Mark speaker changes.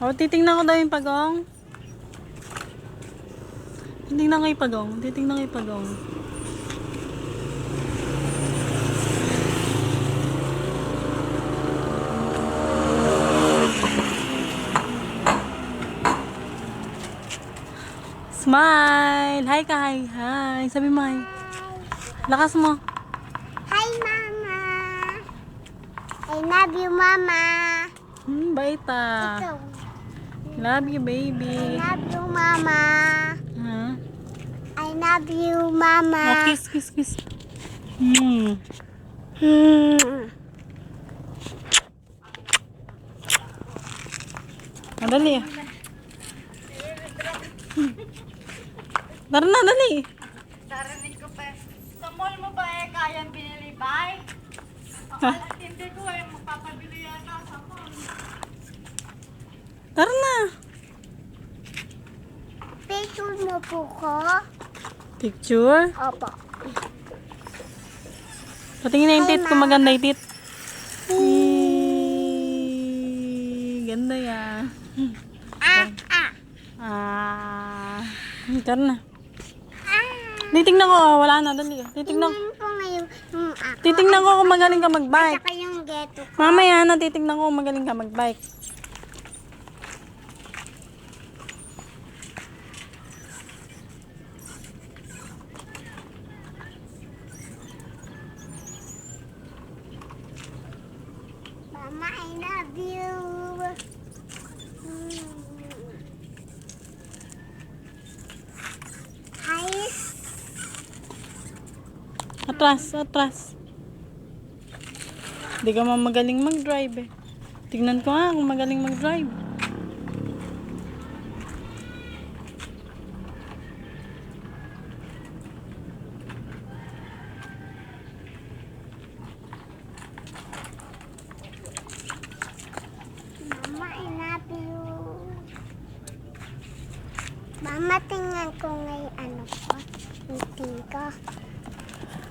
Speaker 1: Oh, titingnan ko daw yung pagong. Titingnan ko yung pagong. Titingnan ko yung pagong. Smile! Hi ka, hi, hi. Sabi mo hi. Lakas mo.
Speaker 2: Hi, Mama. I love you, Mama.
Speaker 1: Bait ah.
Speaker 2: Ito.
Speaker 1: Love you,
Speaker 2: I
Speaker 1: baby.
Speaker 2: love you, Mama.
Speaker 1: Huh?
Speaker 2: I love you, Mama.
Speaker 1: Oh, kiss, kiss, kiss. Hmm. Madali. Tara na, dali.
Speaker 3: Narinig ko pa. Sa mall mo ba kayang binili bay? Akala hindi ko magpapabili yata sa mall.
Speaker 1: Tara na.
Speaker 2: Picture mo po ko?
Speaker 1: Picture.
Speaker 2: Opo.
Speaker 1: Patingin na yung
Speaker 2: Hi,
Speaker 1: tit kung
Speaker 2: Ma.
Speaker 1: maganda yung tit. Ganda yan. Tara na. Titingnan ko, wala na, dali. Titingnan ko.
Speaker 2: Tingnan ko ngayon yung ako.
Speaker 1: Titingnan ko kung magaling ka mag-bike.
Speaker 2: Saka yung geto ko.
Speaker 1: Mamaya na, titingnan ko kung magaling ka mag-bike.
Speaker 2: Mama, I love you. Hi.
Speaker 1: Atras, atras. Hindi ka man magaling mag-drive eh. Tignan ko nga kung magaling mag-drive.
Speaker 2: Mama, I love you. Mama, tingnan ko ngayon ano ko. Meeting ko.